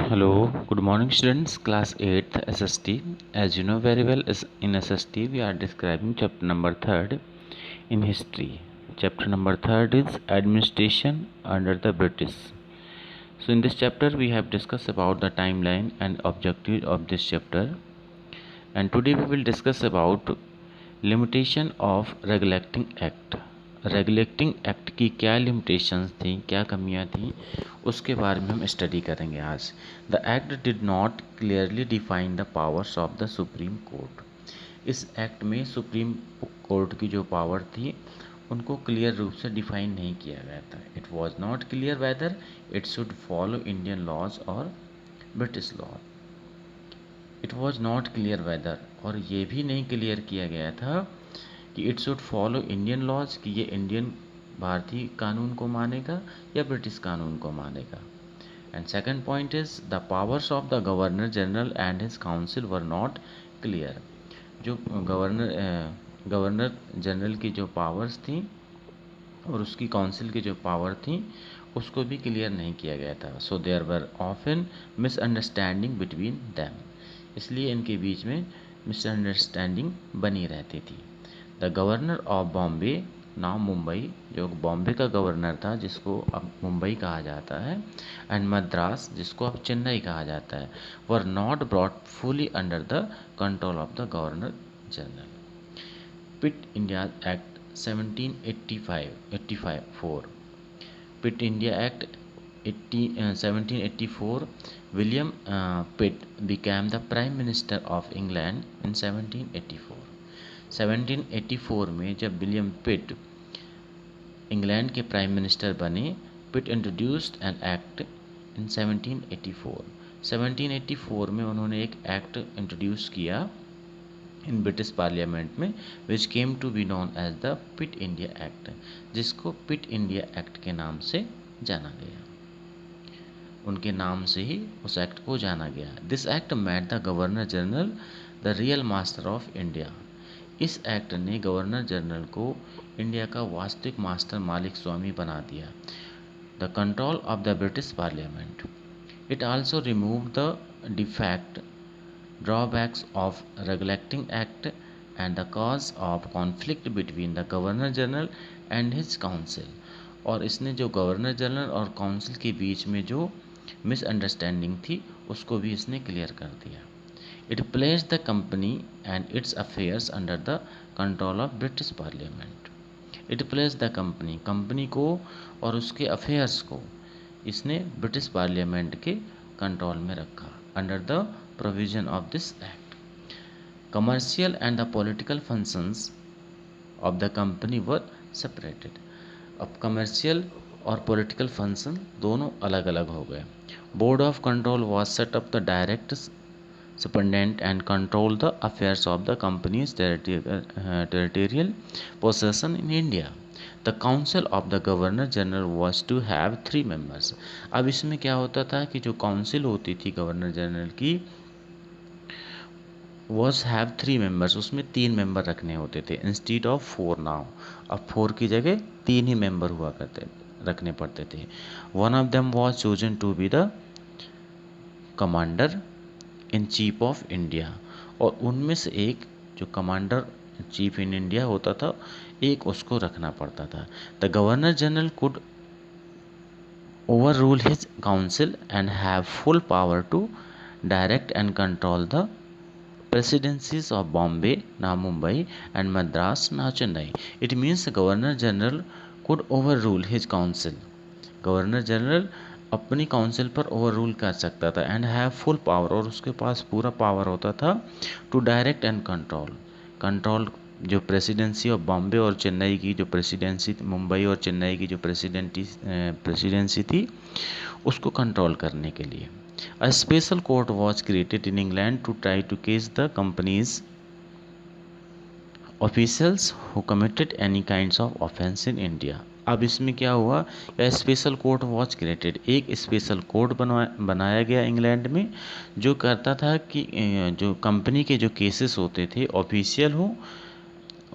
Hello, good morning students, class 8th SST. As you know very well, in SST we are describing chapter number 3rd in history. Chapter number 3rd is administration under the British. So in this chapter we have discussed about the timeline and objective of this chapter, and today we will discuss about limitation of regulating act. Regulating act की क्या limitations थी, क्या कमियां थी, उसके बारे में हम स्टडी करेंगे आज। The act did not clearly define the powers of the supreme court. इस एक्ट में सुप्रीम कोर्ट की जो पावर थी उनको क्लियर रूप से डिफाइन नहीं किया गया था। It was not clear whether it should follow Indian laws और British law. It was not clear whether, और ये भी नहीं क्लियर किया गया था कि it should follow Indian laws, कि ये इंडियन भारतीय कानून को मानेगा या ब्रिटिश कानून को मानेगा। And second point is the powers of the governor general and his council were not clear. जो गवर्नर जनरल की जो पावर्स थी और उसकी काउंसिल की जो पावर थी उसको भी क्लियर नहीं किया गया था। So there were often misunderstanding between them, इसलिए इनके बीच में मिसअंडरस्टैंडिंग बनी रहती थी। The governor of Bombay, now Mumbai, जो बॉम्बे का गवर्नर था जिसको अब मुंबई कहा जाता है, एंड मद्रास जिसको अब चेन्नई कहा जाता है, were not brought fully under the control of the governor general. Pitt India Act 1784, Pitt India Act 1784, William Pitt became the Prime Minister of England in 1784। 1784 में जब विलियम पिट इंग्लैंड के प्राइम मिनिस्टर बने, पिट introduced an act in 1784। 1784 में उन्होंने एक act introduce किया इन British parliament में, which came to be known as the Pitt India act, जिसको पिट इंडिया एक्ट के नाम से जाना गया। उनके नाम से ही उस एक्ट को जाना गया। This act made the governor general the real master of India. इस एक्ट ने गवर्नर जनरल को इंडिया का वास्तविक मास्टर, मालिक, स्वामी बना दिया। The control of the British parliament. It also remove the defect drawbacks of regulating act and the cause of conflict between the governor general and his council. और इसने जो governor general और council के बीच में जो मिसअंडरस्टैंडिंग थी उसको भी इसने क्लियर कर दिया। It place the company and it's affairs under the control of British parliament. It place the company, company को और उसके अफेयर्स को इसने ब्रिटिश पार्लियामेंट के कंट्रोल में रखा, under the provision of this act. Commercial and the political functions of the company were separated. अब commercial और पॉलिटिकल फंक्शन दोनों अलग अलग हो गए। Board of control was set up the direct superintendent and control the affairs of the company's territorial possession in India. The council of the governor general was to have 3 members. अब इसमें क्या होता था कि जो काउंसिल होती थी governor general की वॉज हैव 3 मेंबर्स, उसमें 3 मेंबर रखने होते थे इंस्टीड ऑफ 4 नाउ। अब 4 की जगह 3 ही मेंबर हुआ करते रखने पड़ते थे। One of them was chosen to be the commander in chief of India, और उनमें से एक जो कमांडर चीफ इन इंडिया होता था, एक उसको रखना पड़ता था। The governor general could over rule his council and have full power to direct and control the presidencies of Bombay, now Mumbai, and Madras, now Chennai. It means the Governor General could overrule his council. Governor General अपनी council पर over rule कर सकता था and have full power, और उसके पास पूरा power होता था टू डायरेक्ट एंड कंट्रोल जो प्रेसिडेंसी ऑफ बॉम्बे और चेन्नई की जो प्रेसिडेंसी, मुंबई और चेन्नई की जो प्रेसिडेंसी थी उसको कंट्रोल करने के लिए। A special court was created in England to try to catch the company's officials who committed any kinds of offense in India। अब इसमें क्या हुआ, स्पेशल कोर्ट वॉज क्रिएटेड, एक स्पेशल कोर्ट बनाया गया इंग्लैंड में जो करता था कि जो कंपनी के जो केसेस होते थे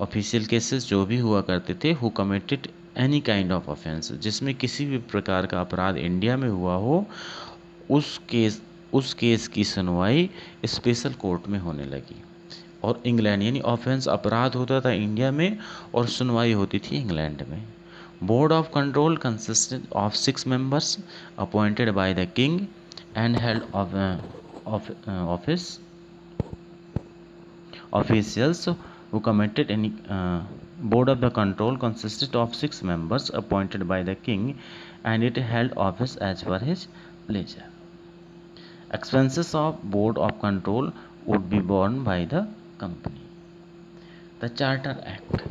ऑफिशियल केसेस जो भी हुआ करते थे, who committed any kind of offence, जिसमें किसी भी प्रकार का अपराध इंडिया में हुआ हो, उस केस उस केस की सुनवाई स्पेशल कोर्ट में होने लगी और इंग्लैंड यानी ऑफेंस अपराध होता था इंडिया में और सुनवाई होती थी इंग्लैंड में। Board of control consisted of 6 members appointed by the king and held office officials who committed any board of the control consisted of 6 members appointed by the king and it held office as per his pleasure. Expenses of board of control would be borne by the company. The Charter Act.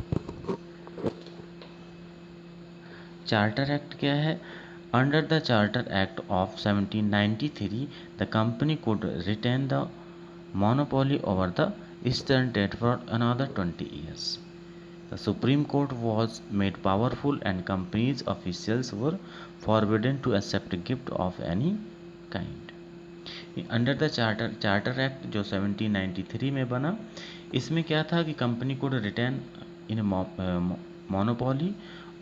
Charter Act क्या है? Under the Charter Act of 1793, the company could retain the monopoly over the eastern trade for another 20 years. The Supreme Court was made powerful and companies officials were forbidden to accept gift of any kind. Under the charter act जो 1793 में बना, इसमें क्या था कि company को retain in monopoly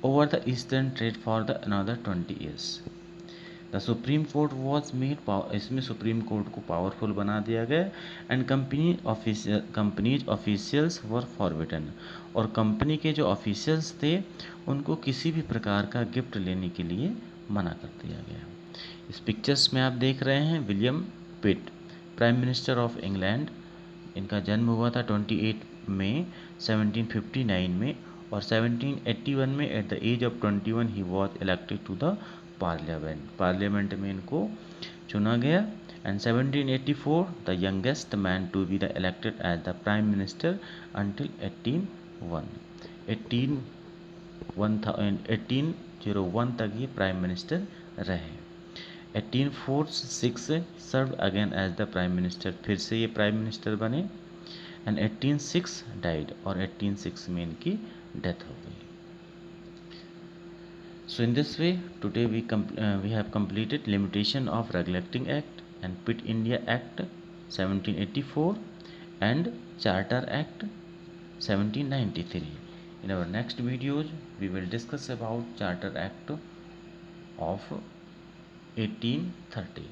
over the eastern trade for the another 20 years. The supreme court was made, इसमें supreme court को पावरफुल बना दिया गया and company's officials were forbidden, और कंपनी के जो ऑफिशियल्स थे उनको किसी भी प्रकार का गिफ्ट लेने के लिए मना कर दिया गया। इस पिक्चर्स में आप देख रहे हैं William pit, prime minister of England. इनका जन्म हुआ था 28 मई 1759 में और 1781 में at the age of 21 he was elected to the parliament में इनको चुना गया and 1784 the youngest man to be the elected as the prime minister until 1801 तक ये प्राइम मिनिस्टर रहे। 1846 serve again as the prime minister, फिर से ये प्राइम मिनिस्टर बने एंड 1806 डाइड और 1806 में इनकी डेथ हो गई। So in this way today we have completed Limitation of Regulating Act and Pitt India Act 1784 and Charter Act 1793. In our next videos we will discuss about Charter Act of 1830.